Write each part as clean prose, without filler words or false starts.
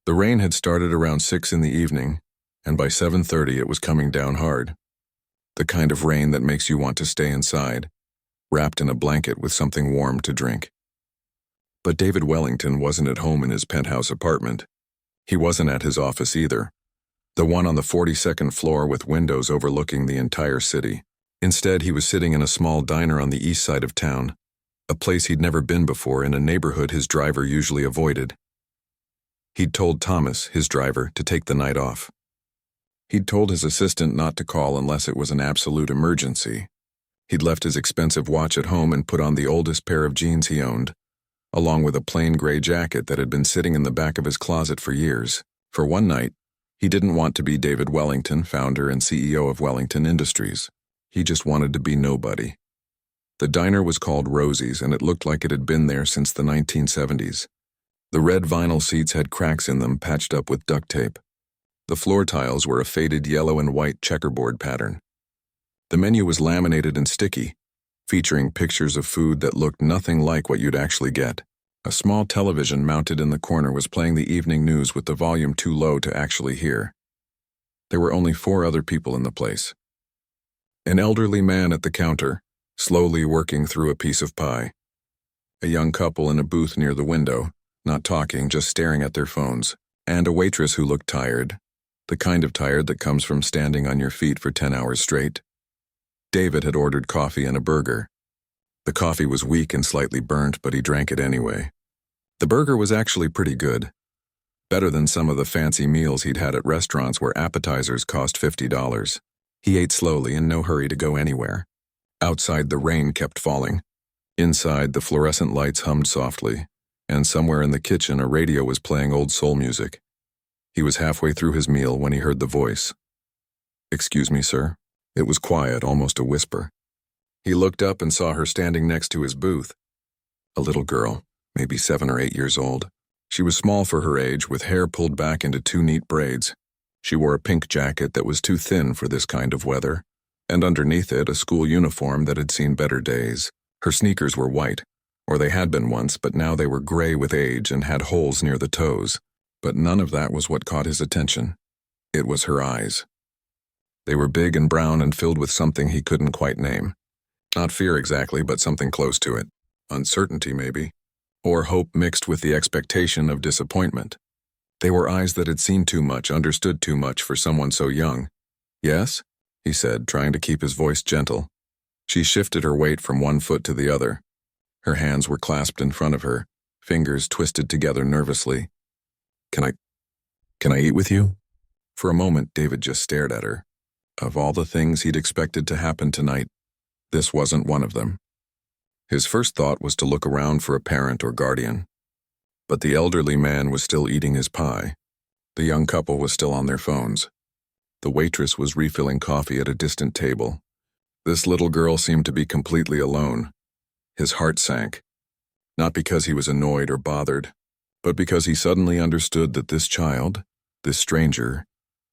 The rain had started around 6 in the evening, and by 7:30 it was coming down hard. The kind of rain that makes you want to stay inside, wrapped in a blanket with something warm to drink. But David Wellington wasn't at home in his penthouse apartment. He wasn't at his office either, the one on the 42nd floor with windows overlooking the entire city. Instead, he was sitting in a small diner on the east side of town, a place he'd never been before in a neighborhood his driver usually avoided. He'd told Thomas, his driver, to take the night off. He'd told his assistant not to call unless it was an absolute emergency. He'd left his expensive watch at home and put on the oldest pair of jeans he owned, along with a plain gray jacket that had been sitting in the back of his closet for years. For one night, he didn't want to be David Wellington, founder and CEO of Wellington Industries. He just wanted to be nobody. The diner was called Rosie's, and it looked like it had been there since the 1970s. The red vinyl seats had cracks in them patched up with duct tape. The floor tiles were a faded yellow and white checkerboard pattern. The menu was laminated and sticky, featuring pictures of food that looked nothing like what you'd actually get. A small television mounted in the corner was playing the evening news with the volume too low to actually hear. There were only 4 other people in the place. An elderly man at the counter, slowly working through a piece of pie. A young couple in a booth near the window, not talking, just staring at their phones. And a waitress who looked tired, the kind of tired that comes from standing on your feet for 10 hours straight. David had ordered coffee and a burger. The coffee was weak and slightly burnt, but he drank it anyway. The burger was actually pretty good. Better than some of the fancy meals he'd had at restaurants where appetizers cost $50. He ate slowly, in no hurry to go anywhere. Outside, the rain kept falling. Inside, the fluorescent lights hummed softly, and somewhere in the kitchen a radio was playing old soul music. He was halfway through his meal when he heard the voice. "Excuse me, sir." It was quiet, almost a whisper. He looked up and saw her standing next to his booth. A little girl, maybe 7 or 8 years old. She was small for her age, with hair pulled back into 2 neat braids. She wore a pink jacket that was too thin for this kind of weather, and underneath it a school uniform that had seen better days. Her sneakers were white, or they had been once, but now they were gray with age and had holes near the toes. But none of that was what caught his attention. It was her eyes. They were big and brown and filled with something he couldn't quite name. Not fear exactly, but something close to it. Uncertainty, maybe. Or hope mixed with the expectation of disappointment. They were eyes that had seen too much, understood too much for someone so young. "Yes?" he said, trying to keep his voice gentle. She shifted her weight from one foot to the other. Her hands were clasped in front of her, fingers twisted together nervously. Can I eat with you?" For a moment, David just stared at her. Of all the things he'd expected to happen tonight, this wasn't one of them. His first thought was to look around for a parent or guardian. But the elderly man was still eating his pie. The young couple was still on their phones. The waitress was refilling coffee at a distant table. This little girl seemed to be completely alone. His heart sank. Not because he was annoyed or bothered, but because he suddenly understood that this child, this stranger,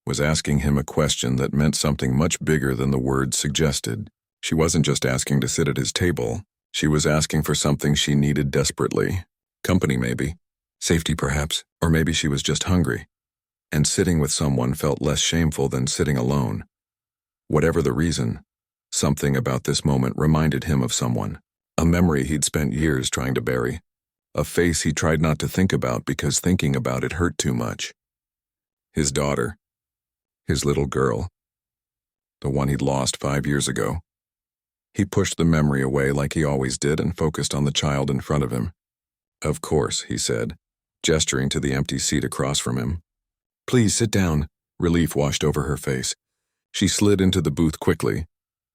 was asking him a question that meant something much bigger than the words suggested. She wasn't just asking to sit at his table. She was asking for something she needed desperately. Company, maybe. Safety, perhaps. Or maybe she was just hungry. And sitting with someone felt less shameful than sitting alone. Whatever the reason, something about this moment reminded him of someone. A memory he'd spent years trying to bury. A face he tried not to think about because thinking about it hurt too much. His daughter. His little girl. The one he'd lost 5 years ago. He pushed the memory away like he always did and focused on the child in front of him. "Of course," he said, gesturing to the empty seat across from him. "Please sit down." Relief washed over her face. She slid into the booth quickly,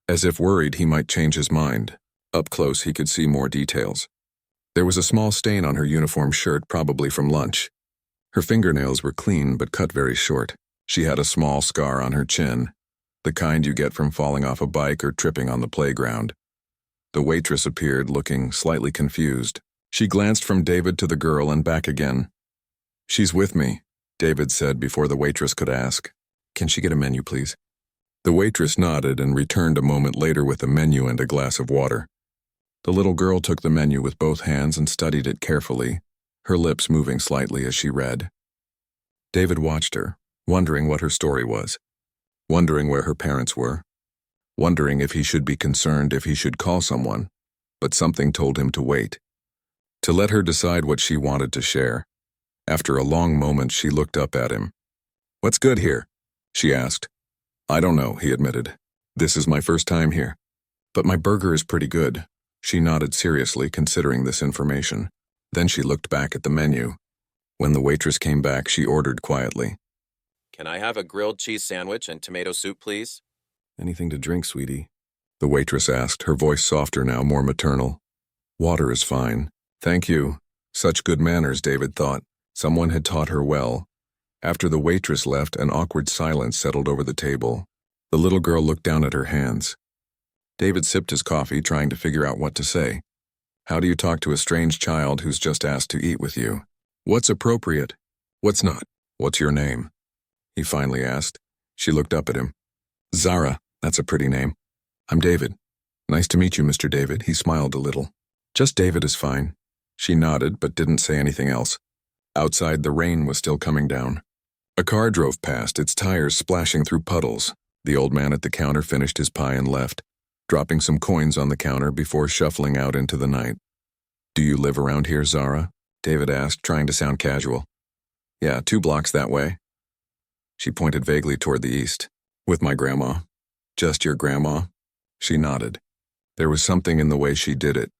as if worried he might change his mind. Up close, he could see more details. There was a small stain on her uniform shirt, probably from lunch. Her fingernails were clean but cut very short. She had a small scar on her chin, the kind you get from falling off a bike or tripping on the playground. The waitress appeared, looking slightly confused. She glanced from David to the girl and back again. "She's with me," David said before the waitress could ask. "Can she get a menu, please?" The waitress nodded and returned a moment later with a menu and a glass of water. The little girl took the menu with both hands and studied it carefully, her lips moving slightly as she read. David watched her, wondering what her story was, wondering where her parents were, wondering if he should be concerned, if he should call someone, but something told him to wait, to let her decide what she wanted to share. After a long moment, she looked up at him. "What's good here?" she asked. "I don't know," he admitted. "This is my first time here. But my burger is pretty good." She nodded seriously, considering this information. Then she looked back at the menu. When the waitress came back, she ordered quietly. "Can I have a grilled cheese sandwich and tomato soup, please?" "Anything to drink, sweetie?" the waitress asked, her voice softer now, more maternal. "Water is fine. Thank you." Such good manners, David thought. Someone had taught her well. After the waitress left, an awkward silence settled over the table. The little girl looked down at her hands. David sipped his coffee, trying to figure out what to say. How do you talk to a strange child who's just asked to eat with you? What's appropriate? What's not? What's your name? He finally asked. She looked up at him. "Zara, that's a pretty name." "I'm David." "Nice to meet you, Mr. David." He smiled a little. "Just David is fine." She nodded, but didn't say anything else. Outside, the rain was still coming down. A car drove past, its tires splashing through puddles. The old man at the counter finished his pie and left, dropping some coins on the counter before shuffling out into the night. "Do you live around here, Zara?" David asked, trying to sound casual. "Yeah, 2 blocks that way." She pointed vaguely toward the east. "With my grandma." "Just your grandma?" She nodded. There was something in the way she did it,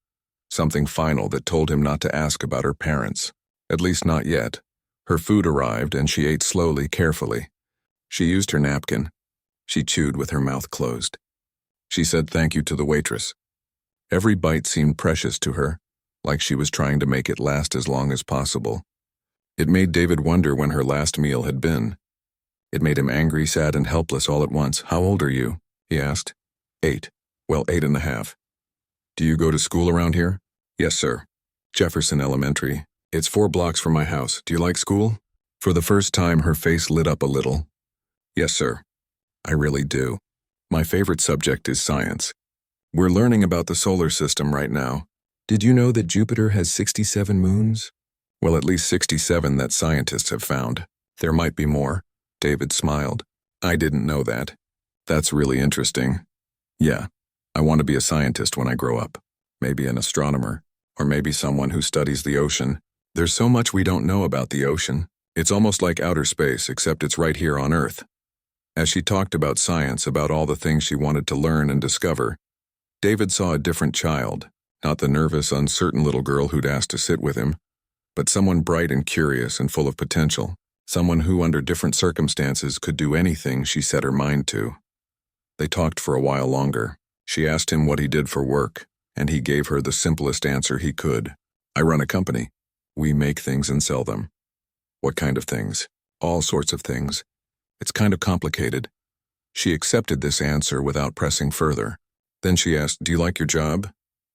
something final that told him not to ask about her parents. At least not yet. Her food arrived, and she ate slowly, carefully. She used her napkin. She chewed with her mouth closed. She said thank you to the waitress. Every bite seemed precious to her, like she was trying to make it last as long as possible. It made David wonder when her last meal had been. It made him angry, sad, and helpless all at once. "How old are you?" he asked. 8. Well, 8.5. "Do you go to school around here?" "Yes, sir. Jefferson Elementary. It's 4 blocks from my house. Do you like school?" For the first time, her face lit up a little. "Yes, sir. I really do. My favorite subject is science. We're learning about the solar system right now. Did you know that Jupiter has 67 moons? Well, at least 67 that scientists have found. There might be more." David smiled. "I didn't know that. That's really interesting. Yeah, I want to be a scientist when I grow up. Maybe an astronomer, or maybe someone who studies the ocean. There's so much we don't know about the ocean. It's almost like outer space, except it's right here on Earth." As she talked about science, about all the things she wanted to learn and discover, David saw a different child, not the nervous, uncertain little girl who'd asked to sit with him, but someone bright and curious and full of potential, someone who, under different circumstances, could do anything she set her mind to. They talked for a while longer. She asked him what he did for work, and he gave her the simplest answer he could. "I run a company. We make things and sell them." "What kind of things?" "All sorts of things. It's kind of complicated." She accepted this answer without pressing further. Then she asked, "Do you like your job?"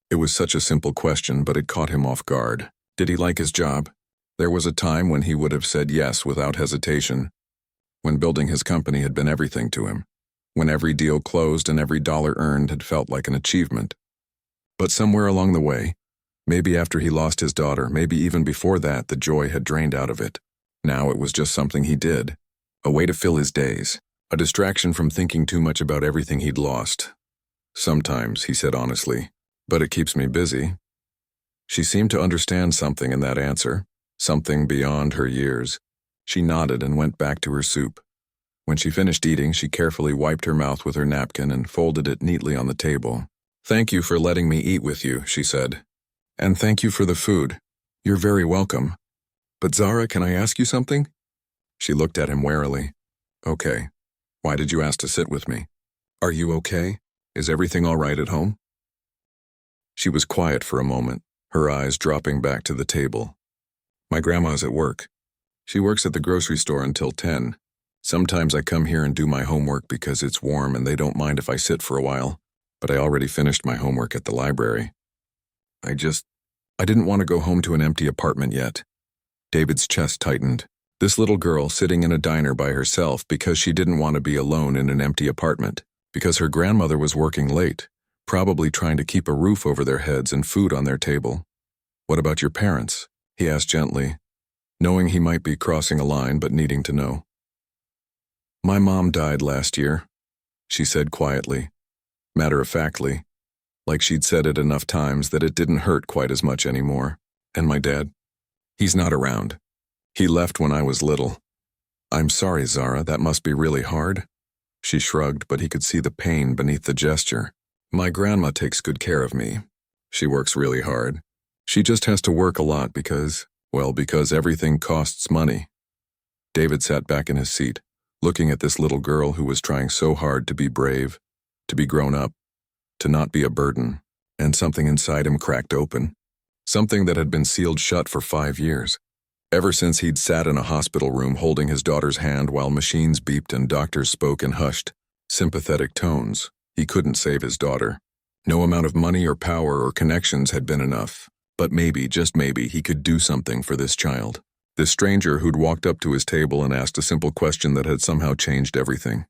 It was such a simple question, but it caught him off guard. Did he like his job? There was a time when he would have said yes without hesitation, when building his company had been everything to him, when every deal closed and every dollar earned had felt like an achievement. But somewhere along the way, maybe after he lost his daughter, maybe even before that, the joy had drained out of it. Now it was just something he did, a way to fill his days, a distraction from thinking too much about everything he'd lost. "Sometimes," he said honestly, "but it keeps me busy." She seemed to understand something in that answer, something beyond her years. She nodded and went back to her soup. When she finished eating, she carefully wiped her mouth with her napkin and folded it neatly on the table. "Thank you for letting me eat with you," she said. "And thank you for the food. You're very welcome. But Zara, can I ask you something?" She looked at him warily. "Okay. Why did you ask to sit with me? Are you okay? Is everything all right at home?" She was quiet for a moment, her eyes dropping back to the table. "My grandma's at work. She works at the grocery store until 10. Sometimes I come here and do my homework because it's warm and they don't mind if I sit for a while, but I already finished my homework at the library. I didn't want to go home to an empty apartment yet." David's chest tightened. This little girl sitting in a diner by herself because she didn't want to be alone in an empty apartment, because her grandmother was working late, probably trying to keep a roof over their heads and food on their table. "What about your parents?" he asked gently. knowing he might be crossing a line but needing to know. "My mom died last year," she said quietly, matter-of-factly, like she'd said it enough times that it didn't hurt quite as much anymore. "And my dad? He's not around. He left when I was little." "I'm sorry, Zara, that must be really hard." She shrugged, but he could see the pain beneath the gesture. "My grandma takes good care of me. She works really hard. She just has to work a lot because everything costs money." David sat back in his seat, looking at this little girl who was trying so hard to be brave, to be grown up, to not be a burden, and something inside him cracked open. Something that had been sealed shut for 5 years. Ever since he'd sat in a hospital room holding his daughter's hand while machines beeped and doctors spoke in hushed, sympathetic tones, he couldn't save his daughter. No amount of money or power or connections had been enough. But maybe, just maybe, he could do something for this child. This stranger who'd walked up to his table and asked a simple question that had somehow changed everything.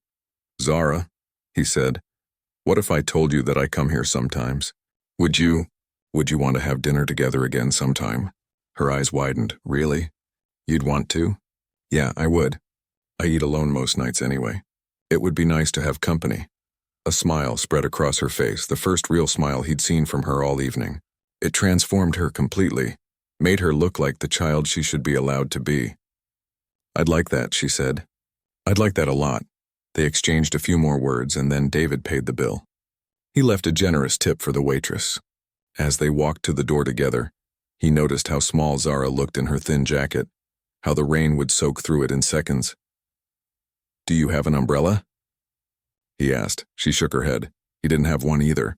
"Zara," he said, "what if I told you that I come here sometimes? Would you want to have dinner together again sometime?" Her eyes widened. "Really? You'd want to?" "Yeah, I would. I eat alone most nights anyway. It would be nice to have company." A smile spread across her face, the first real smile he'd seen from her all evening. It transformed her completely, made her look like the child she should be allowed to be. "I'd like that," she said. "I'd like that a lot." They exchanged a few more words, and then David paid the bill. He left a generous tip for the waitress. As they walked to the door together, he noticed how small Zara looked in her thin jacket, how the rain would soak through it in seconds. "Do you have an umbrella?" he asked. She shook her head. He didn't have one either,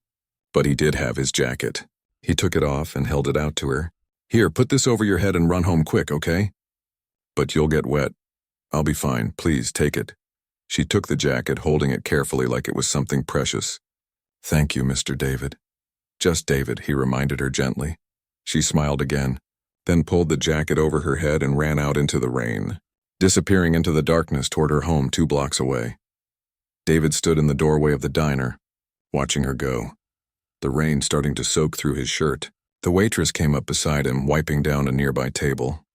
but he did have his jacket. He took it off and held it out to her. "Here, put this over your head and run home quick, okay? But you'll get wet." "I'll be fine. Please, take it." She took the jacket, holding it carefully like it was something precious. "Thank you, Mr. David." "Just David," he reminded her gently. She smiled again, then pulled the jacket over her head and ran out into the rain, disappearing into the darkness toward her home 2 blocks away. David stood in the doorway of the diner, watching her go, the rain starting to soak through his shirt. The waitress came up beside him, wiping down a nearby table.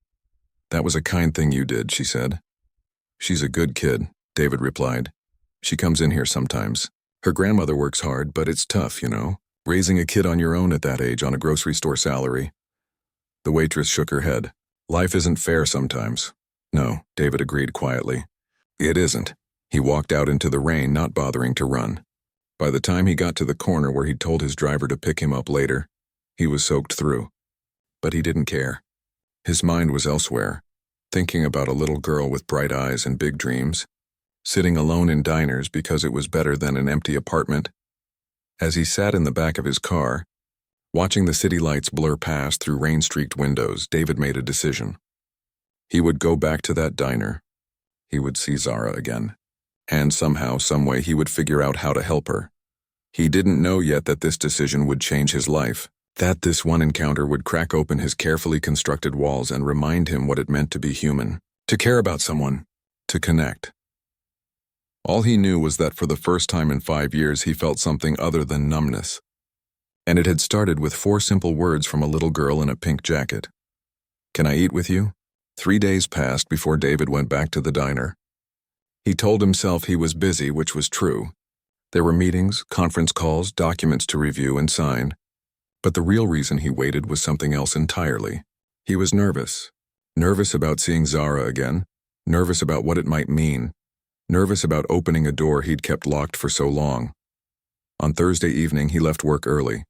"That was a kind thing you did," she said. "She's a good kid," David replied. "She comes in here sometimes. Her grandmother works hard, but it's tough, you know, raising a kid on your own at that age on a grocery store salary." The waitress shook her head. "Life isn't fair sometimes." "No," David agreed quietly. "It isn't." He walked out into the rain, not bothering to run. By the time he got to the corner where he'd told his driver to pick him up later, he was soaked through. But he didn't care. His mind was elsewhere, thinking about a little girl with bright eyes and big dreams, sitting alone in diners because it was better than an empty apartment. As he sat in the back of his car, watching the city lights blur past through rain-streaked windows, David made a decision. He would go back to that diner. He would see Zara again. And somehow, someway, he would figure out how to help her. He didn't know yet that this decision would change his life, that this one encounter would crack open his carefully constructed walls and remind him what it meant to be human, to care about someone, to connect. All he knew was that for the first time in 5 years he felt something other than numbness. And it had started with 4 simple words from a little girl in a pink jacket. "Can I eat with you?" 3 days passed before David went back to the diner. He told himself he was busy, which was true. There were meetings, conference calls, documents to review and sign. But the real reason he waited was something else entirely. He was nervous. Nervous about seeing Zara again. Nervous about what it might mean. Nervous about opening a door he'd kept locked for so long. On Thursday evening, he left work early.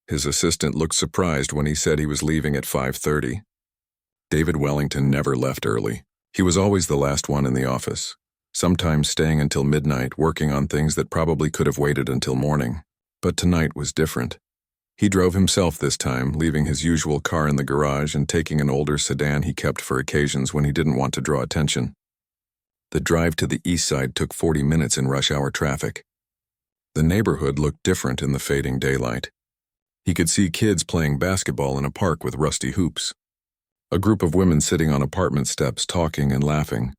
His assistant looked surprised when he said he was leaving at 5:30. David Wellington never left early. He was always the last one in the office, sometimes staying until midnight, working on things that probably could have waited until morning. But tonight was different. He drove himself this time, leaving his usual car in the garage and taking an older sedan he kept for occasions when he didn't want to draw attention. The drive to the east side took 40 minutes in rush hour traffic. The neighborhood looked different in the fading daylight. He could see kids playing basketball in a park with rusty hoops. A group of women sitting on apartment steps talking and laughing.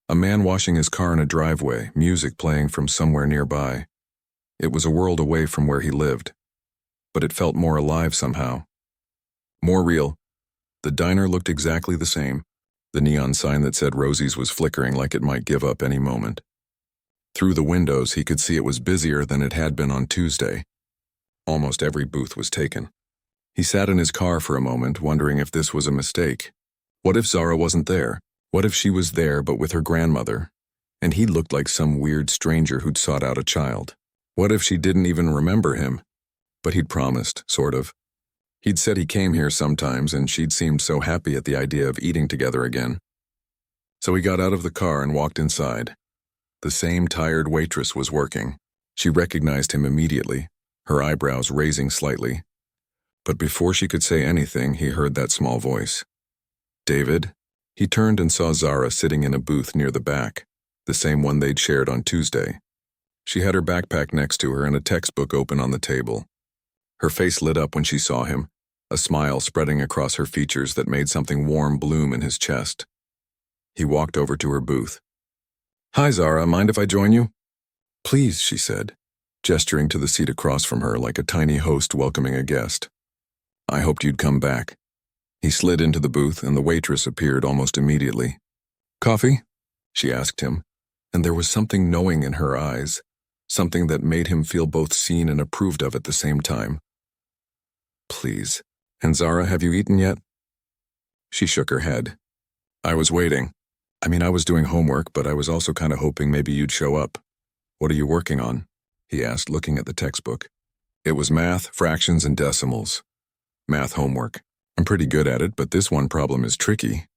A man washing his car in a driveway, music playing from somewhere nearby. It was a world away from where he lived. But it felt more alive somehow. More real. The diner looked exactly the same. The neon sign that said Rosie's was flickering like it might give up any moment. Through the windows, he could see it was busier than it had been on Tuesday. Almost every booth was taken. He sat in his car for a moment, wondering if this was a mistake. What if Zara wasn't there? What if she was there but with her grandmother, and he looked like some weird stranger who'd sought out a child? What if she didn't even remember him? But he'd promised, sort of. He'd said he came here sometimes, and she'd seemed so happy at the idea of eating together again. So he got out of the car and walked inside. The same tired waitress was working. She recognized him immediately, her eyebrows raising slightly. But before she could say anything, he heard that small voice. "David?" He turned and saw Zara sitting in a booth near the back, the same one they'd shared on Tuesday. She had her backpack next to her and a textbook open on the table. Her face lit up when she saw him, a smile spreading across her features that made something warm bloom in his chest. He walked over to her booth. "Hi, Zara, mind if I join you?" "Please," she said, gesturing to the seat across from her like a tiny host welcoming a guest. "I hoped you'd come back." He slid into the booth, and the waitress appeared almost immediately. "Coffee?" she asked him, and there was something knowing in her eyes, something that made him feel both seen and approved of at the same time. "Please. And Zara, have you eaten yet?" She shook her head. "I was waiting. I was doing homework, but I was also kind of hoping maybe you'd show up." "What are you working on?" he asked, looking at the textbook. It was math, fractions, and decimals. Math homework. I'm pretty good at it, but this one problem is tricky.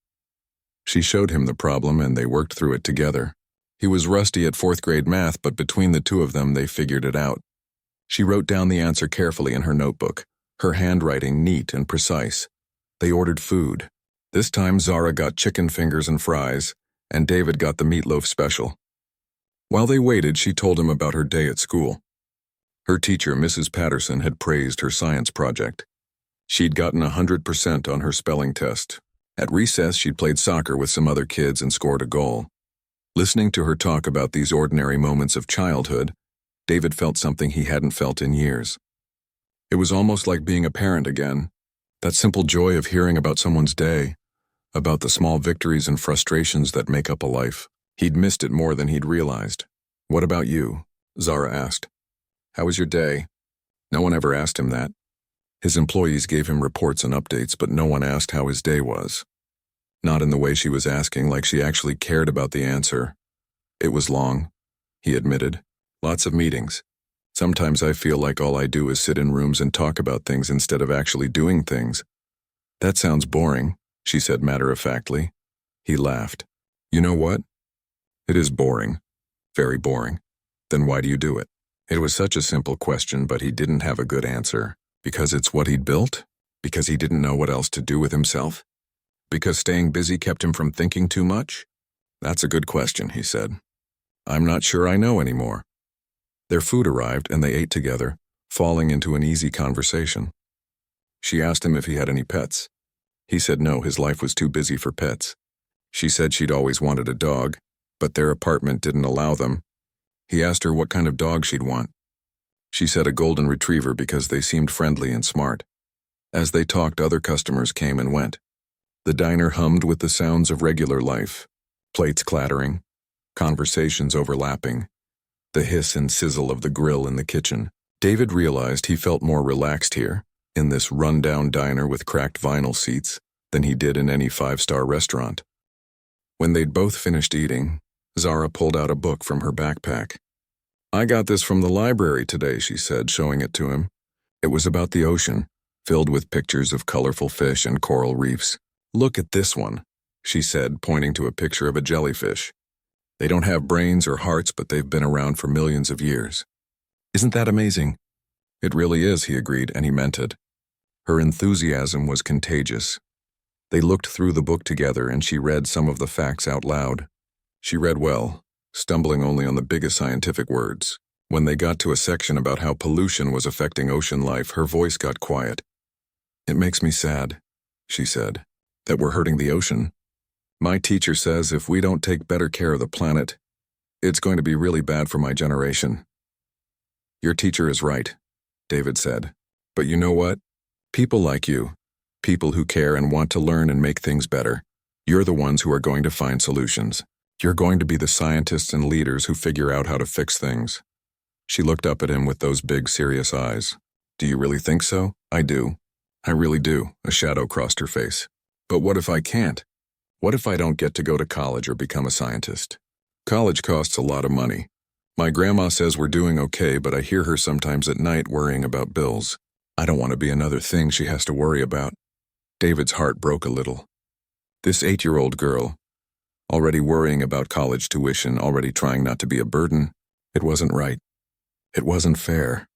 She showed him the problem, and they worked through it together. He was rusty at 4th grade math, but between the two of them, they figured it out. She wrote down the answer carefully in her notebook, her handwriting neat and precise. They ordered food. This time, Zara got chicken fingers and fries, and David got the meatloaf special. While they waited, she told him about her day at school. Her teacher, Mrs. Patterson, had praised her science project. She'd gotten 100% on her spelling test. At recess, she'd played soccer with some other kids and scored a goal. Listening to her talk about these ordinary moments of childhood, David felt something he hadn't felt in years. It was almost like being a parent again, that simple joy of hearing about someone's day, about the small victories and frustrations that make up a life. He'd missed it more than he'd realized. "What about you?" Zara asked. "How was your day?" No one ever asked him that. His employees gave him reports and updates, but no one asked how his day was. Not in the way she was asking, like she actually cared about the answer. "It was long," he admitted. "Lots of meetings. Sometimes I feel like all I do is sit in rooms and talk about things instead of actually doing things." "That sounds boring," she said matter-of-factly. He laughed. "You know what? It is boring. Very boring. Then why do you do it?" It was such a simple question, but he didn't have a good answer. Because it's what he'd built? Because he didn't know what else to do with himself? Because staying busy kept him from thinking too much? "That's a good question," he said. "I'm not sure I know anymore." Their food arrived, and they ate together, falling into an easy conversation. She asked him if he had any pets. He said no, his life was too busy for pets. She said she'd always wanted a dog, but their apartment didn't allow them. He asked her what kind of dog she'd want. She said a golden retriever because they seemed friendly and smart. As they talked, other customers came and went. The diner hummed with the sounds of regular life, plates clattering, conversations overlapping, the hiss and sizzle of the grill in the kitchen. David realized he felt more relaxed here, in this run-down diner with cracked vinyl seats, than he did in any 5-star restaurant. When they'd both finished eating, Zara pulled out a book from her backpack. "I got this from the library today," she said, showing it to him. It was about the ocean, filled with pictures of colorful fish and coral reefs. "Look at this one," she said, pointing to a picture of a jellyfish. "They don't have brains or hearts, but they've been around for millions of years. Isn't that amazing?" "It really is," he agreed, and he meant it. Her enthusiasm was contagious. They looked through the book together, and she read some of the facts out loud. She read well, stumbling only on the biggest scientific words. When they got to a section about how pollution was affecting ocean life, her voice got quiet. "It makes me sad," she said, "that we're hurting the ocean. My teacher says if we don't take better care of the planet, it's going to be really bad for my generation." "Your teacher is right," David said. "But you know what? People like you, People who care and want to learn and make things better. You're the ones who are going to find solutions. You're going to be the scientists and leaders who figure out how to fix things. She looked up at him with those big, serious eyes. Do you really think so? I do. I really do. A shadow crossed her face. But what if I can't? What if I don't get to go to college or become a scientist? College costs a lot of money. My grandma says we're doing okay, but I hear her sometimes at night worrying about bills. I don't want to be another thing she has to worry about. David's heart broke a little. This 8-year-old girl, already worrying about college tuition, already trying not to be a burden, it wasn't right. It wasn't fair.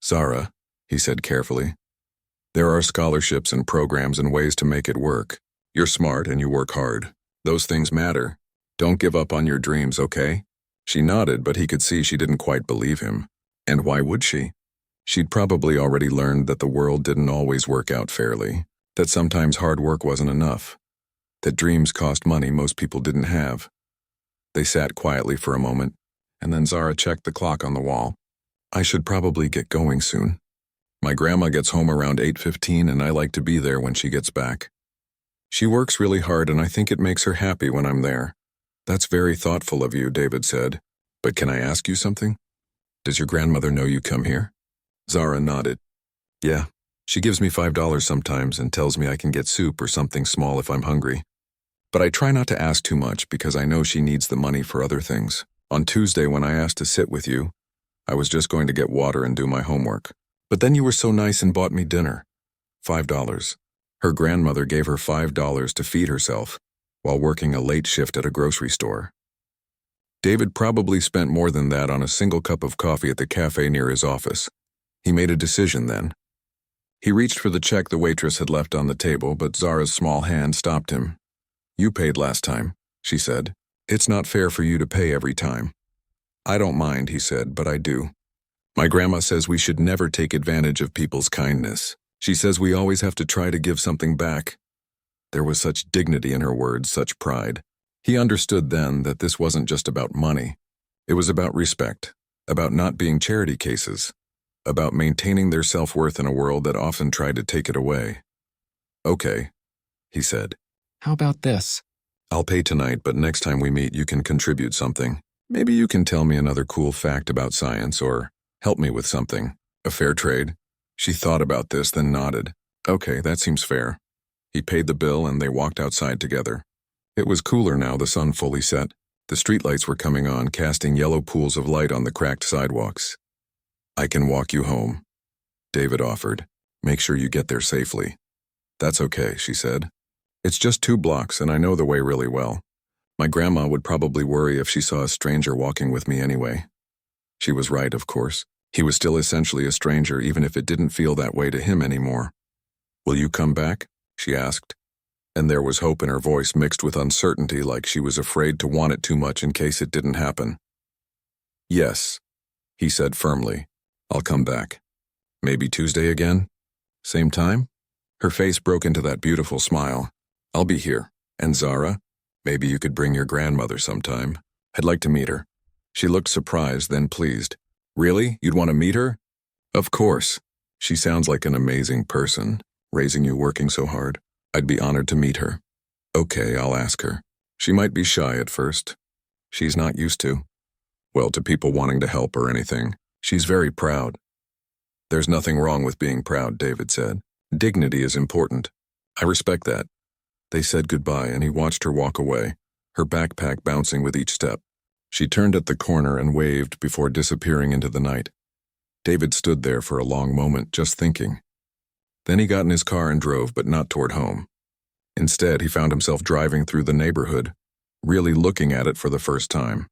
Zara, he said carefully, there are scholarships and programs and ways to make it work. You're smart and you work hard. Those things matter. Don't give up on your dreams, okay? She nodded, but he could see she didn't quite believe him. And why would she? She'd probably already learned that the world didn't always work out fairly, that sometimes hard work wasn't enough, that dreams cost money most people didn't have. They sat quietly for a moment, and then Zara checked the clock on the wall. I should probably get going soon. My grandma gets home around 8:15 and I like to be there when she gets back. She works really hard and I think it makes her happy when I'm there. That's very thoughtful of you, David said. But can I ask you something? Does your grandmother know you come here? Zara nodded. Yeah, she gives me $5 sometimes and tells me I can get soup or something small if I'm hungry. But I try not to ask too much because I know she needs the money for other things. On Tuesday when I asked to sit with you, I was just going to get water and do my homework. But then you were so nice and bought me dinner. $5. Her grandmother gave her $5 to feed herself while working a late shift at a grocery store. David probably spent more than that on a single cup of coffee at the cafe near his office. He made a decision then. He reached for the check the waitress had left on the table, but Zara's small hand stopped him. You paid last time, she said. It's not fair for you to pay every time. I don't mind, he said, but I do. My grandma says we should never take advantage of people's kindness. She says we always have to try to give something back. There was such dignity in her words, such pride. He understood then that this wasn't just about money. It was about respect, about not being charity cases, about maintaining their self-worth in a world that often tried to take it away. Okay, he said. How about this? I'll pay tonight, but next time we meet you can contribute something. Maybe you can tell me another cool fact about science or help me with something. A fair trade? She thought about this, then nodded. Okay, that seems fair. He paid the bill and they walked outside together. It was cooler now, the sun fully set. The streetlights were coming on, casting yellow pools of light on the cracked sidewalks. I can walk you home, David offered. Make sure you get there safely. That's okay, she said. It's just 2 blocks and I know the way really well. My grandma would probably worry if she saw a stranger walking with me anyway. She was right, of course. He was still essentially a stranger, even if it didn't feel that way to him anymore. Will you come back? She asked. And there was hope in her voice mixed with uncertainty, like she was afraid to want it too much in case it didn't happen. Yes, he said firmly. I'll come back. Maybe Tuesday again? Same time? Her face broke into that beautiful smile. I'll be here. And Zara? Maybe you could bring your grandmother sometime. I'd like to meet her. She looked surprised, then pleased. Really? You'd want to meet her? Of course. She sounds like an amazing person, raising you working so hard. I'd be honored to meet her. Okay, I'll ask her. She might be shy at first. She's not used to. Well, to people wanting to help or anything. She's very proud. There's nothing wrong with being proud, David said. Dignity is important. I respect that. They said goodbye and he watched her walk away, her backpack bouncing with each step. She turned at the corner and waved before disappearing into the night. David stood there for a long moment, just thinking. Then he got in his car and drove, but not toward home. Instead, he found himself driving through the neighborhood, really looking at it for the first time.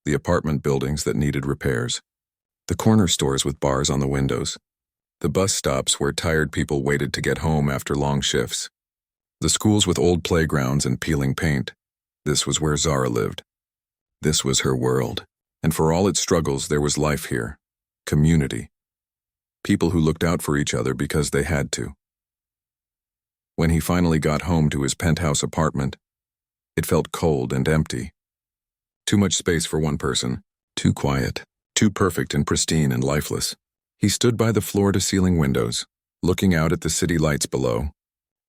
The apartment buildings that needed repairs, the corner stores with bars on the windows, the bus stops where tired people waited to get home after long shifts, the schools with old playgrounds and peeling paint. This was where Zara lived. This was her world, and for all its struggles, there was life here, community, people who looked out for each other because they had to. When he finally got home to his penthouse apartment, it felt cold and empty. Too much space for one person, too quiet, too perfect and pristine and lifeless. He stood by the floor-to-ceiling windows, looking out at the city lights below,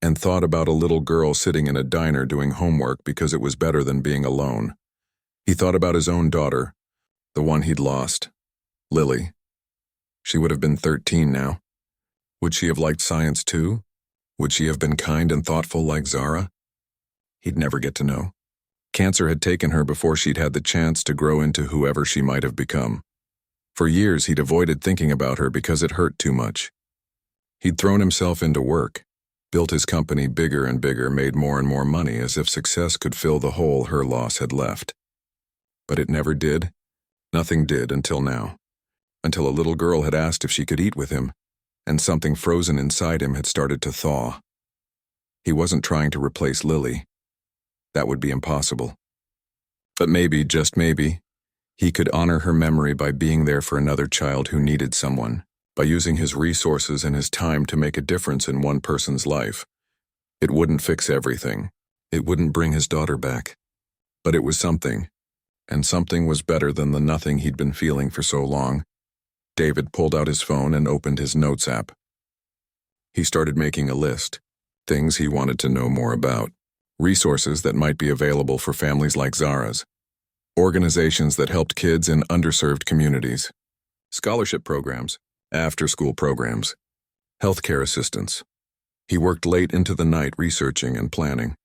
and thought about a little girl sitting in a diner doing homework because it was better than being alone. He thought about his own daughter, the one he'd lost, Lily. She would have been 13 now. Would she have liked science too? Would she have been kind and thoughtful like Zara? He'd never get to know. Cancer had taken her before she'd had the chance to grow into whoever she might have become. For years he'd avoided thinking about her because it hurt too much. He'd thrown himself into work, built his company bigger and bigger, made more and more money as if success could fill the hole her loss had left. But it never did. Nothing did until now. Until a little girl had asked if she could eat with him, and something frozen inside him had started to thaw. He wasn't trying to replace Lily. That would be impossible. But maybe, just maybe, he could honor her memory by being there for another child who needed someone, by using his resources and his time to make a difference in one person's life. It wouldn't fix everything. It wouldn't bring his daughter back. But it was something, and something was better than the nothing he'd been feeling for so long. David pulled out his phone and opened his notes app. He started making a list, things he wanted to know more about, resources that might be available for families like Zara's, organizations that helped kids in underserved communities, scholarship programs, after-school programs, healthcare assistance. He worked late into the night researching and planning.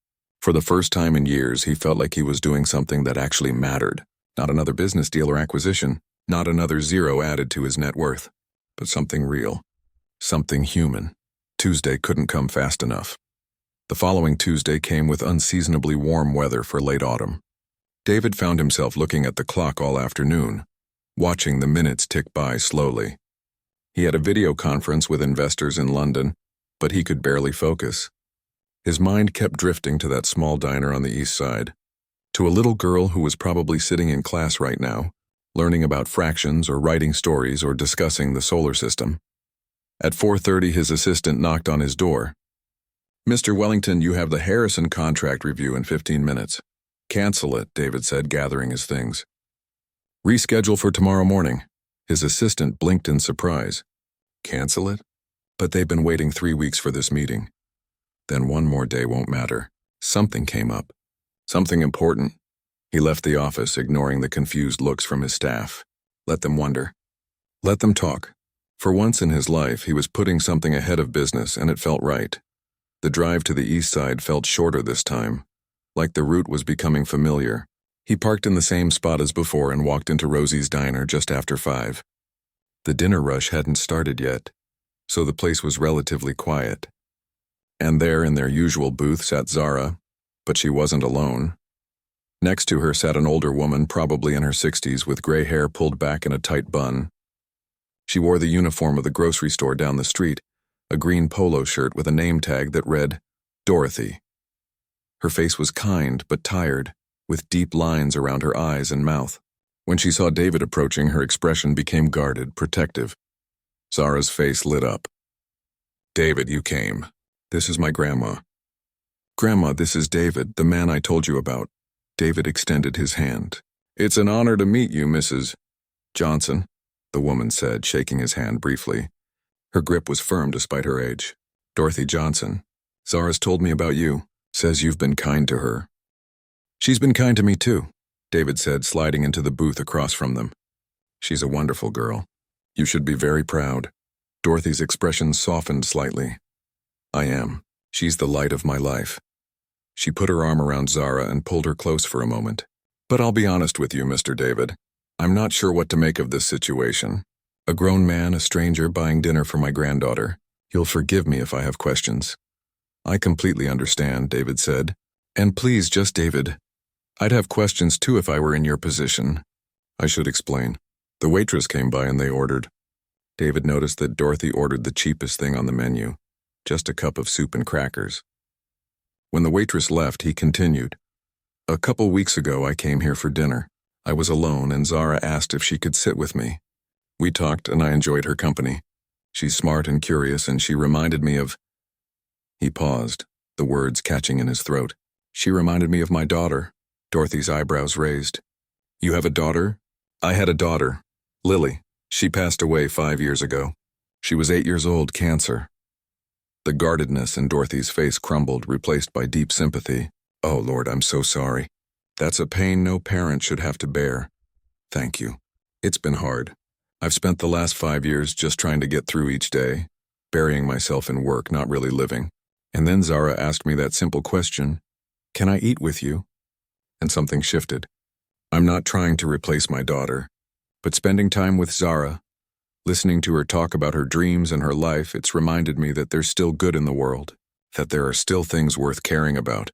For the first time in years, he felt like he was doing something that actually mattered. Not another business deal or acquisition, not another zero added to his net worth, but something real, something human. Tuesday couldn't come fast enough. The following Tuesday came with unseasonably warm weather for late autumn. David found himself looking at the clock all afternoon, watching the minutes tick by slowly. He had a video conference with investors in London, but he could barely focus. His mind kept drifting to that small diner on the east side, to a little girl who was probably sitting in class right now, learning about fractions or writing stories or discussing the solar system. At 4:30, his assistant knocked on his door. "Mr. Wellington, you have the Harrison contract review in 15 minutes. Cancel it," David said, gathering his things. "Reschedule for tomorrow morning." His assistant blinked in surprise. "Cancel it? But they've been waiting 3 weeks for this meeting." Then one more day won't matter. Something came up. Something important. He left the office, ignoring the confused looks from his staff. Let them wonder. Let them talk. For once in his life, he was putting something ahead of business, and it felt right. The drive to the east side felt shorter this time, like the route was becoming familiar. He parked in the same spot as before and walked into Rosie's diner just after 5. The dinner rush hadn't started yet, so the place was relatively quiet. And there in their usual booth sat Zara, but she wasn't alone. Next to her sat an older woman, probably in her 60s, with gray hair pulled back in a tight bun. She wore the uniform of the grocery store down the street, a green polo shirt with a name tag that read, Dorothy. Her face was kind but tired, with deep lines around her eyes and mouth. When she saw David approaching, her expression became guarded, protective. Zara's face lit up. "David, you came. This is my grandma." "Grandma, this is David, the man I told you about." David extended his hand. "It's an honor to meet you, Mrs. Johnson," the woman said, shaking his hand briefly. Her grip was firm despite her age. "Dorothy Johnson. Zara's told me about you. Says you've been kind to her." "She's been kind to me too," David said, sliding into the booth across from them. "She's a wonderful girl. You should be very proud." Dorothy's expression softened slightly. "I am. She's the light of my life." She put her arm around Zara and pulled her close for a moment. "But I'll be honest with you, Mr. David. I'm not sure what to make of this situation. A grown man, a stranger, buying dinner for my granddaughter. You'll forgive me if I have questions." "I completely understand," David said. "And please, just David. I'd have questions too if I were in your position." "I should explain. The waitress came by and they ordered." David noticed that Dorothy ordered the cheapest thing on the menu, just a cup of soup and crackers. When the waitress left, he continued. "A couple weeks ago, I came here for dinner. I was alone, and Zara asked if she could sit with me. We talked, and I enjoyed her company. She's smart and curious, and she reminded me of—" He paused, the words catching in his throat. "She reminded me of my daughter." Dorothy's eyebrows raised. "You have a daughter?" "I had a daughter, Lily. She passed away 5 years ago. She was 8 years old, cancer. The guardedness in Dorothy's face crumbled, replaced by deep sympathy. "Oh, Lord, I'm so sorry. That's a pain no parent should have to bear. Thank you. It's been hard. I've spent the last 5 years just trying to get through each day, burying myself in work, not really living. And then Zara asked me that simple question, 'Can I eat with you?' And something shifted. I'm not trying to replace my daughter, but spending time with Zara, listening to her talk about her dreams and her life, it's reminded me that there's still good in the world, that there are still things worth caring about."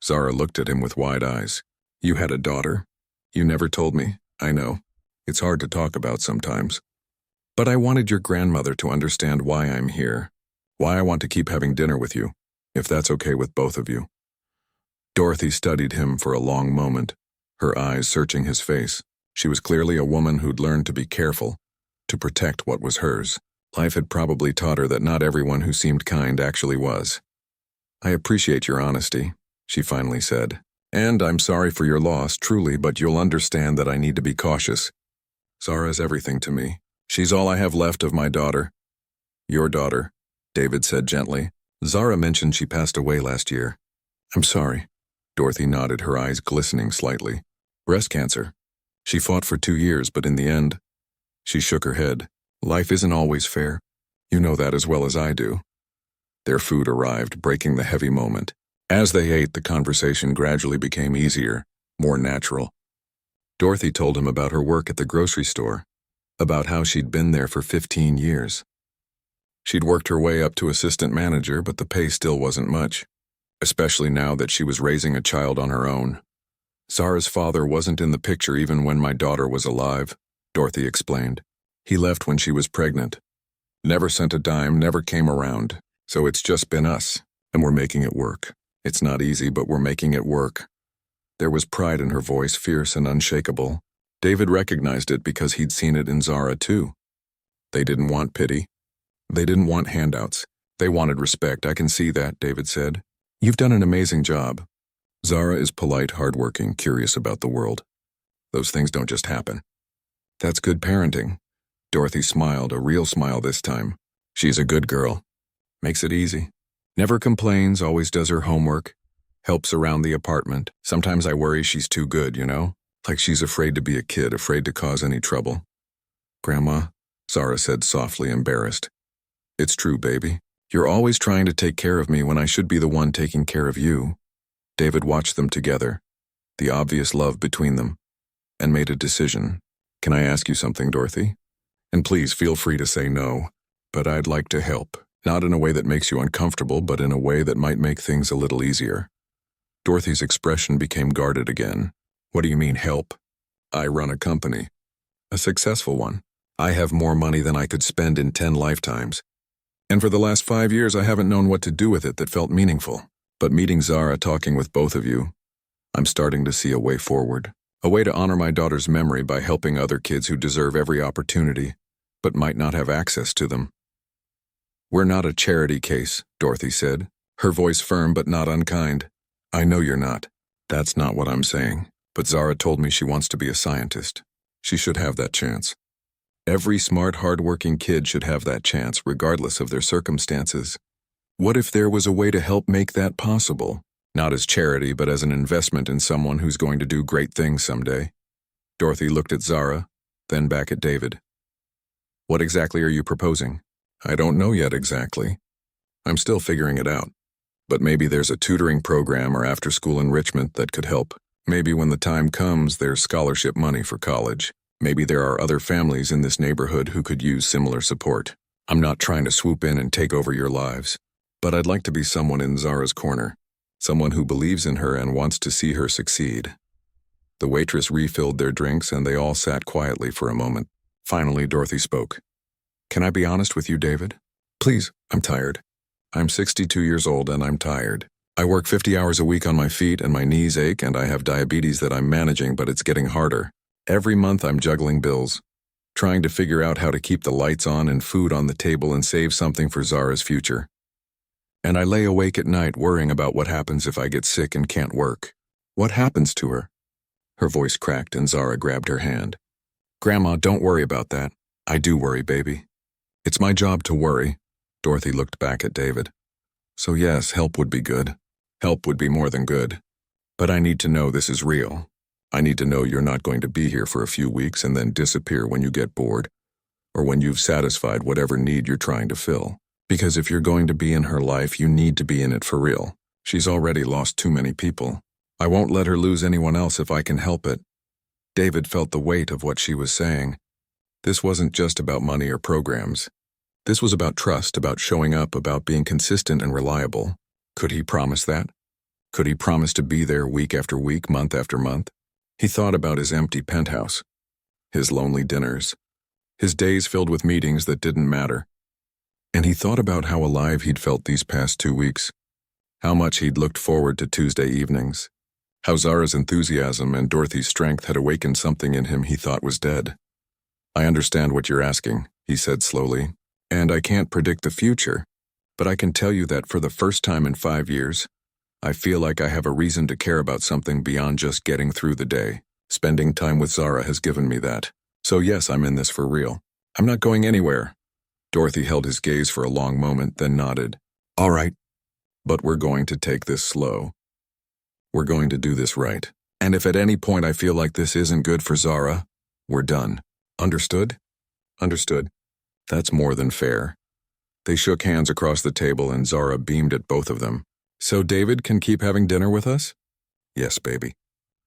Zara looked at him with wide eyes. "You had a daughter? You never told me. I know. It's hard to talk about sometimes. But I wanted your grandmother to understand why I'm here, why I want to keep having dinner with you, if that's okay with both of you." Dorothy studied him for a long moment, her eyes searching his face. She was clearly a woman who'd learned to be careful, to protect what was hers. Life had probably taught her that not everyone who seemed kind actually was. "I appreciate your honesty," she finally said. "And I'm sorry for your loss, truly, but you'll understand that I need to be cautious. Zara's everything to me. She's all I have left of my daughter." "Your daughter," David said gently. "Zara mentioned she passed away last year." "I'm sorry." Dorothy nodded, her eyes glistening slightly. "Breast cancer. She fought for 2 years, but in the end..." She shook her head. "Life isn't always fair. You know that as well as I do." Their food arrived, breaking the heavy moment. As they ate, the conversation gradually became easier, more natural. Dorothy told him about her work at the grocery store, about how she'd been there for 15 years. She'd worked her way up to assistant manager, but the pay still wasn't much, especially now that she was raising a child on her own. "Zara's father wasn't in the picture even when my daughter was alive," Dorothy explained. "He left when she was pregnant. Never sent a dime, never came around. So it's just been us, and we're making it work. It's not easy, but we're making it work." There was pride in her voice, fierce and unshakable. David recognized it because he'd seen it in Zara too. They didn't want pity. They didn't want handouts. They wanted respect. "I can see that," David said. "You've done an amazing job. Zara is polite, hardworking, curious about the world. Those things don't just happen." "That's good parenting." Dorothy smiled, a real smile this time. "She's a good girl. Makes it easy. Never complains, always does her homework. Helps around the apartment. Sometimes I worry she's too good, you know? Like she's afraid to be a kid, afraid to cause any trouble." "Grandma," Zara said softly, embarrassed. "It's true, baby. You're always trying to take care of me when I should be the one taking care of you." David watched them together, the obvious love between them, and made a decision. "Can I ask you something, Dorothy? And please feel free to say no, but I'd like to help. Not in a way that makes you uncomfortable, but in a way that might make things a little easier." Dorothy's expression became guarded again. "What do you mean, help?" "I run a company. A successful one. I have more money than I could spend in 10 lifetimes. And for the last 5 years, I haven't known what to do with it that felt meaningful. But meeting Zara, talking with both of you, I'm starting to see a way forward. A way to honor my daughter's memory by helping other kids who deserve every opportunity, but might not have access to them." "We're not a charity case," Dorothy said, her voice firm but not unkind. "I know you're not. That's not what I'm saying. But Zara told me she wants to be a scientist. She should have that chance. Every smart, hardworking kid should have that chance, regardless of their circumstances. What if there was a way to help make that possible? Not as charity, but as an investment in someone who's going to do great things someday." Dorothy looked at Zara, then back at David. "What exactly are you proposing?" "I don't know yet exactly. I'm still figuring it out. But maybe there's a tutoring program or after-school enrichment that could help. Maybe when the time comes, there's scholarship money for college. Maybe there are other families in this neighborhood who could use similar support. I'm not trying to swoop in and take over your lives. But I'd like to be someone in Zara's corner, someone who believes in her and wants to see her succeed." The waitress refilled their drinks and they all sat quietly for a moment. Finally, Dorothy spoke. "Can I be honest with you, David? Please, I'm tired. I'm 62 years old and I'm tired. I work 50 hours a week on my feet and my knees ache and I have diabetes that I'm managing, but it's getting harder. Every month I'm juggling bills, trying to figure out how to keep the lights on and food on the table and save something for Zara's future. And I lay awake at night worrying about what happens if I get sick and can't work. What happens to her?" Her voice cracked and Zara grabbed her hand. "Grandma, don't worry about that. I do worry, baby. It's my job to worry." Dorothy looked back at David. So yes, help would be good. Help would be more than good. But I need to know this is real. I need to know you're not going to be here for a few weeks and then disappear when you get bored, or when you've satisfied whatever need you're trying to fill. Because if you're going to be in her life, you need to be in it for real. She's already lost too many people. I won't let her lose anyone else if I can help it. David felt the weight of what she was saying. This wasn't just about money or programs. This was about trust, about showing up, about being consistent and reliable. Could he promise that? Could he promise to be there week after week, month after month? He thought about his empty penthouse, his lonely dinners, his days filled with meetings that didn't matter. And he thought about how alive he'd felt these past 2 weeks, how much he'd looked forward to Tuesday evenings, how Zara's enthusiasm and Dorothy's strength had awakened something in him he thought was dead. I understand what you're asking, he said slowly, and I can't predict the future, but I can tell you that for the first time in 5 years, I feel like I have a reason to care about something beyond just getting through the day. Spending time with Zara has given me that. So yes, I'm in this for real. I'm not going anywhere. Dorothy held his gaze for a long moment, then nodded. All right, but we're going to take this slow. We're going to do this right. And if at any point I feel like this isn't good for Zara, we're done. Understood? Understood. That's more than fair. They shook hands across the table and Zara beamed at both of them. So David can keep having dinner with us? Yes, baby.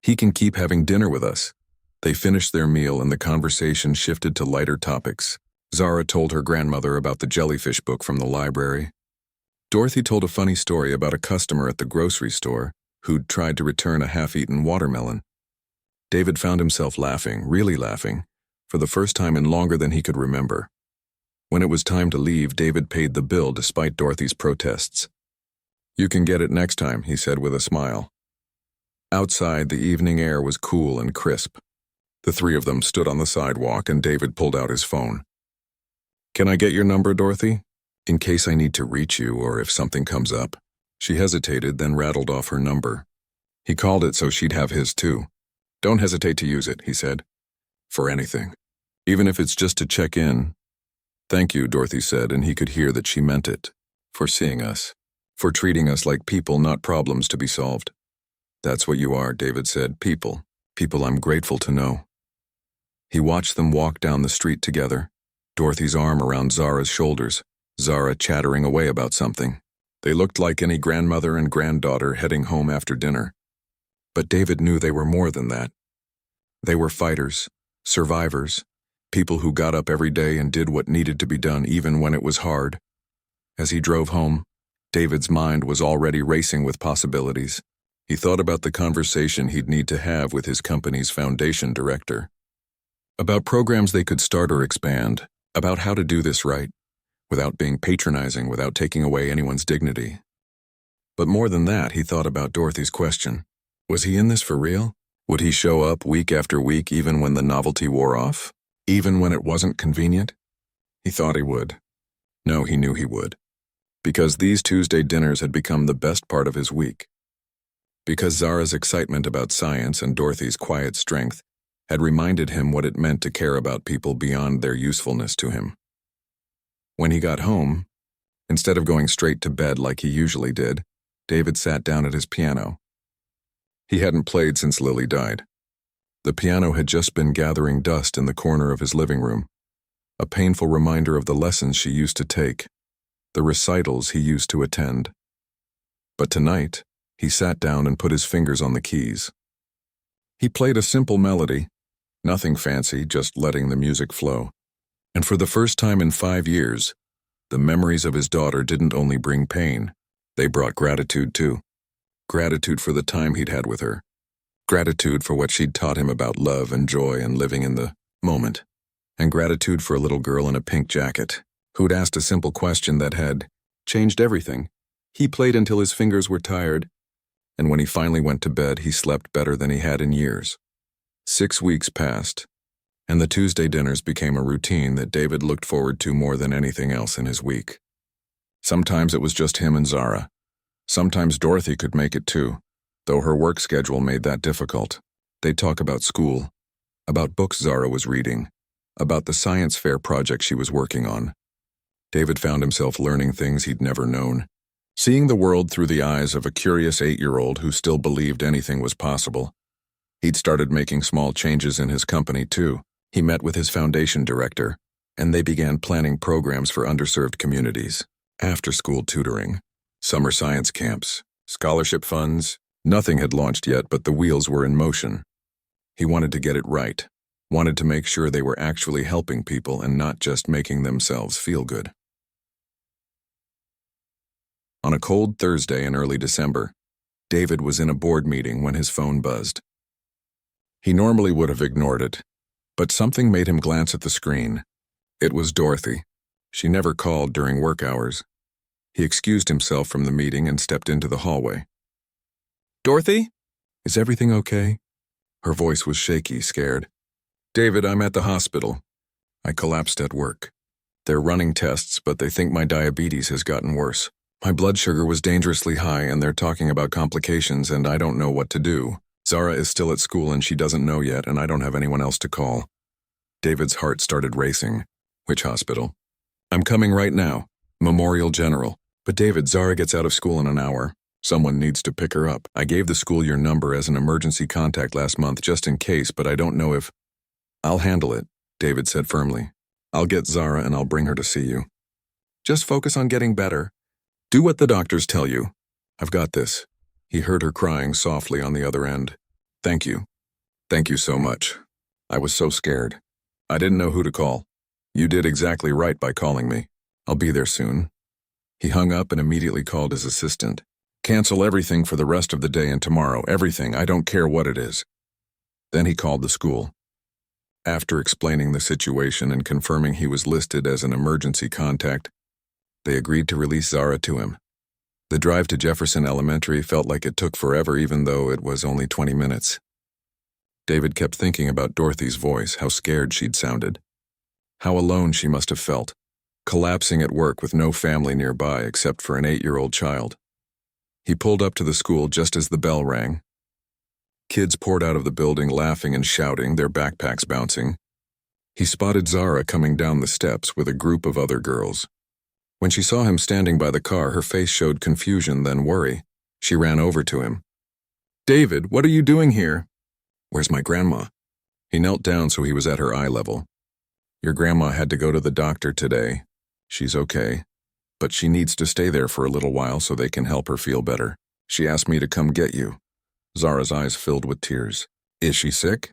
He can keep having dinner with us. They finished their meal and the conversation shifted to lighter topics. Zara told her grandmother about the jellyfish book from the library. Dorothy told a funny story about a customer at the grocery store who'd tried to return a half-eaten watermelon. David found himself laughing, really laughing, for the first time in longer than he could remember. When it was time to leave, David paid the bill despite Dorothy's protests. You can get it next time, he said with a smile. Outside, the evening air was cool and crisp. The three of them stood on the sidewalk and David pulled out his phone. Can I get your number, Dorothy? In case I need to reach you or if something comes up. She hesitated, then rattled off her number. He called it so she'd have his too. Don't hesitate to use it, he said. For anything. Even if it's just to check in. Thank you, Dorothy said, and he could hear that she meant it. For seeing us. For treating us like people, not problems to be solved. That's what you are, David said. People. People I'm grateful to know. He watched them walk down the street together, Dorothy's arm around Zara's shoulders, Zara chattering away about something. They looked like any grandmother and granddaughter heading home after dinner. But David knew they were more than that. They were fighters, survivors, people who got up every day and did what needed to be done even when it was hard. As he drove home, David's mind was already racing with possibilities. He thought about the conversation he'd need to have with his company's foundation director. About programs they could start or expand, about how to do this right, without being patronizing, without taking away anyone's dignity. But more than that, he thought about Dorothy's question. Was he in this for real? Would he show up week after week even when the novelty wore off? Even when it wasn't convenient? He thought he would. No, he knew he would. Because these Tuesday dinners had become the best part of his week. Because Zara's excitement about science and Dorothy's quiet strength had reminded him what it meant to care about people beyond their usefulness to him. When he got home, instead of going straight to bed like he usually did, David sat down at his piano. He hadn't played since Lily died. The piano had just been gathering dust in the corner of his living room, a painful reminder of the lessons she used to take, the recitals he used to attend. But tonight, he sat down and put his fingers on the keys. He played a simple melody, nothing fancy, just letting the music flow. And for the first time in 5 years, the memories of his daughter didn't only bring pain, they brought gratitude too. Gratitude for the time he'd had with her. Gratitude for what she'd taught him about love and joy and living in the moment. And gratitude for a little girl in a pink jacket, who'd asked a simple question that had changed everything. He played until his fingers were tired, and when he finally went to bed, he slept better than he had in years. 6 weeks passed, and the Tuesday dinners became a routine that David looked forward to more than anything else in his week. Sometimes it was just him and Zara. Sometimes Dorothy could make it too, though her work schedule made that difficult. They'd talk about school, about books Zara was reading, about the science fair project she was working on. David found himself learning things he'd never known, Seeing the world through the eyes of a curious 8-year-old who still believed anything was possible, he'd started making small changes in his company too. He met with his foundation director, and they began planning programs for underserved communities, after-school tutoring, summer science camps, scholarship funds. Nothing had launched yet, but the wheels were in motion. He wanted to get it right, wanted to make sure they were actually helping people and not just making themselves feel good. On a cold Thursday in early December, David was in a board meeting when his phone buzzed. He normally would have ignored it, but something made him glance at the screen. It was Dorothy. She never called during work hours. He excused himself from the meeting and stepped into the hallway. "Dorothy? Is everything okay?" Her voice was shaky, scared. "David, I'm at the hospital. I collapsed at work. They're running tests, but they think my diabetes has gotten worse. My blood sugar was dangerously high, and they're talking about complications, and I don't know what to do. Zara is still at school, and she doesn't know yet, and I don't have anyone else to call." David's heart started racing. "Which hospital?" "I'm coming right now. Memorial General. But David, Zara gets out of school in an hour. Someone needs to pick her up. I gave the school your number as an emergency contact last month just in case, but I don't know if—" "I'll handle it," David said firmly. "I'll get Zara and I'll bring her to see you. Just focus on getting better. Do what the doctors tell you. I've got this." He heard her crying softly on the other end. "Thank you. Thank you so much. I was so scared. I didn't know who to call. You did exactly right by calling me. I'll be there soon." He hung up and immediately called his assistant. "Cancel everything for the rest of the day and tomorrow. Everything. I don't care what it is." Then he called the school. After explaining the situation and confirming he was listed as an emergency contact, they agreed to release Zara to him. The drive to Jefferson Elementary felt like it took forever, even though it was only 20 minutes. David kept thinking about Dorothy's voice, how scared she'd sounded. How alone she must have felt, collapsing at work with no family nearby except for an 8-year-old child. He pulled up to the school just as the bell rang. Kids poured out of the building laughing and shouting, their backpacks bouncing. He spotted Zara coming down the steps with a group of other girls. When she saw him standing by the car, her face showed confusion, then worry. She ran over to him. "David, what are you doing here?" "Where's my grandma?" He knelt down so he was at her eye level. "Your grandma had to go to the doctor today. She's okay, but she needs to stay there for a little while so they can help her feel better. She asked me to come get you." Zara's eyes filled with tears. "Is she sick?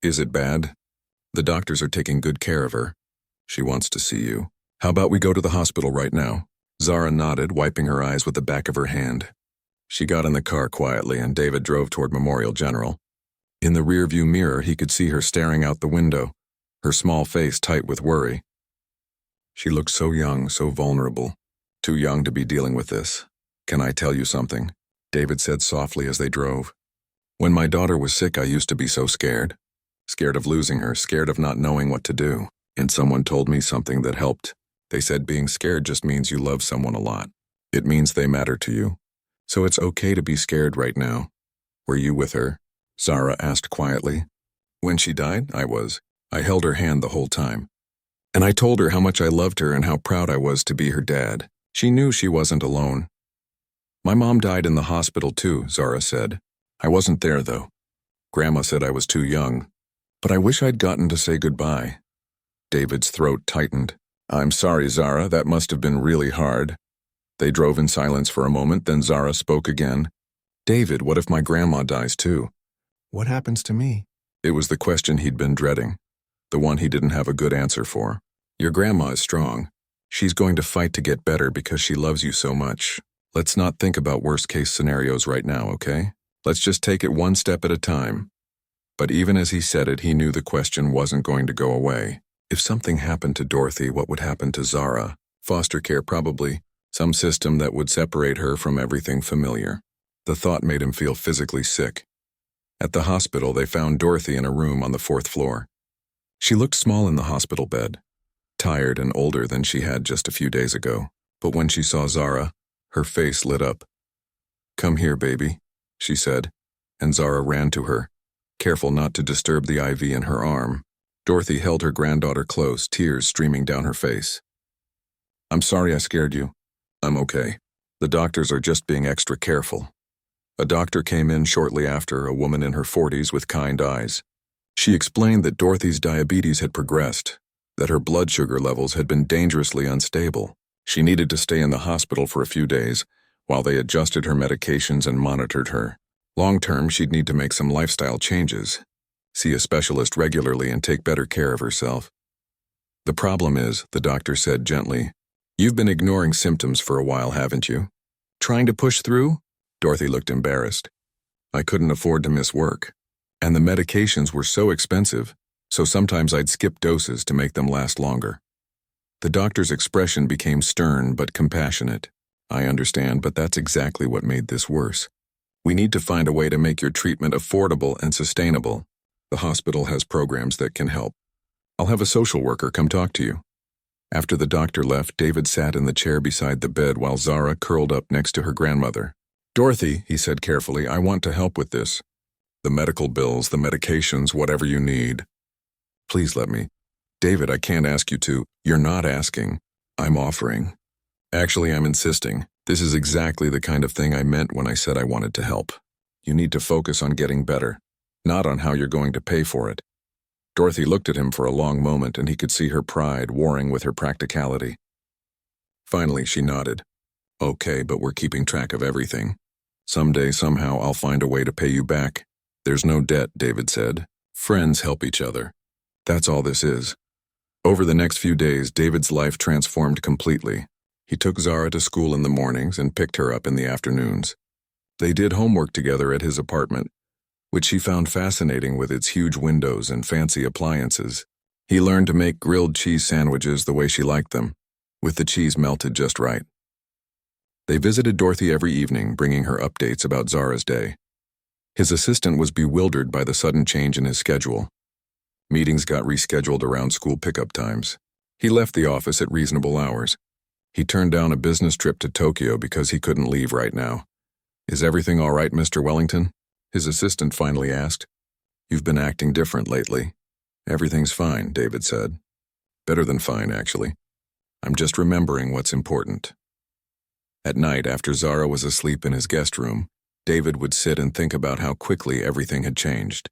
Is it bad?" "The doctors are taking good care of her. She wants to see you. How about we go to the hospital right now?" Zara nodded, wiping her eyes with the back of her hand. She got in the car quietly, and David drove toward Memorial General. In the rearview mirror, he could see her staring out the window, her small face tight with worry. She looked so young, so vulnerable. Too young to be dealing with this. "Can I tell you something?" David said softly as they drove. "When my daughter was sick, I used to be so scared. Scared of losing her, scared of not knowing what to do. And someone told me something that helped. They said being scared just means you love someone a lot. It means they matter to you. So it's okay to be scared right now." "Were you with her?" Zara asked quietly. "When she died, I was. I held her hand the whole time. And I told her how much I loved her and how proud I was to be her dad. She knew she wasn't alone." "My mom died in the hospital too," Zara said. "I wasn't there though. Grandma said I was too young. But I wish I'd gotten to say goodbye." David's throat tightened. "I'm sorry, Zara, that must have been really hard." They drove in silence for a moment, then Zara spoke again. "David, what if my grandma dies too? What happens to me?" It was the question he'd been dreading, the one he didn't have a good answer for. "Your grandma is strong. She's going to fight to get better because she loves you so much. Let's not think about worst-case scenarios right now, okay? Let's just take it one step at a time." But even as he said it, he knew the question wasn't going to go away. If something happened to Dorothy, what would happen to Zara? Foster care probably. Some system that would separate her from everything familiar. The thought made him feel physically sick. At the hospital, they found Dorothy in a room on the 4th floor. She looked small in the hospital bed, tired and older than she had just a few days ago. But when she saw Zara, her face lit up. "Come here, baby," she said, and Zara ran to her, careful not to disturb the IV in her arm. Dorothy held her granddaughter close, tears streaming down her face. "I'm sorry I scared you. I'm okay." The doctors are just being extra careful. A doctor came in shortly after, a woman in her 40s with kind eyes. She explained that Dorothy's diabetes had progressed, that her blood sugar levels had been dangerously unstable. She needed to stay in the hospital for a few days while they adjusted her medications and monitored her. Long-term, she'd need to make some lifestyle changes, see a specialist regularly, and take better care of herself. The problem is, the doctor said gently, you've been ignoring symptoms for a while, haven't you? Trying to push through? Dorothy looked embarrassed. I couldn't afford to miss work. And the medications were so expensive, so sometimes I'd skip doses to make them last longer. The doctor's expression became stern but compassionate. I understand, but that's exactly what made this worse. We need to find a way to make your treatment affordable and sustainable. The hospital has programs that can help. I'll have a social worker come talk to you. After the doctor left, David sat in the chair beside the bed while Zara curled up next to her grandmother. Dorothy, he said carefully, I want to help with this. The medical bills, the medications, whatever you need. Please let me. David, I can't ask you to. You're not asking. I'm offering. Actually, I'm insisting. This is exactly the kind of thing I meant when I said I wanted to help. You need to focus on getting better, not on how you're going to pay for it. Dorothy looked at him for a long moment, and he could see her pride warring with her practicality. Finally, she nodded. Okay, but we're keeping track of everything. Someday, somehow, I'll find a way to pay you back. There's no debt, David said. Friends help each other. That's all this is. Over the next few days, David's life transformed completely. He took Zara to school in the mornings and picked her up in the afternoons. They did homework together at his apartment, which she found fascinating with its huge windows and fancy appliances. He learned to make grilled cheese sandwiches the way she liked them, with the cheese melted just right. They visited Dorothy every evening, bringing her updates about Zara's day. His assistant was bewildered by the sudden change in his schedule. Meetings got rescheduled around school pickup times. He left the office at reasonable hours. He turned down a business trip to Tokyo because he couldn't leave right now. Is everything all right, Mr. Wellington? His assistant finally asked. You've been acting different lately. Everything's fine, David said. Better than fine, actually. I'm just remembering what's important. At night, after Zara was asleep in his guest room, David would sit and think about how quickly everything had changed.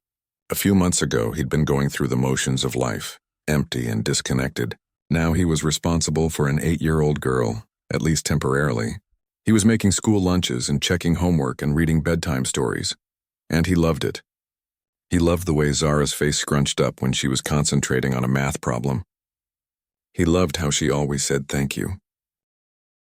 A few months ago, he'd been going through the motions of life, empty and disconnected. Now he was responsible for an 8-year-old girl, at least temporarily. He was making school lunches and checking homework and reading bedtime stories. And he loved it. He loved the way Zara's face scrunched up when she was concentrating on a math problem. He loved how she always said thank you.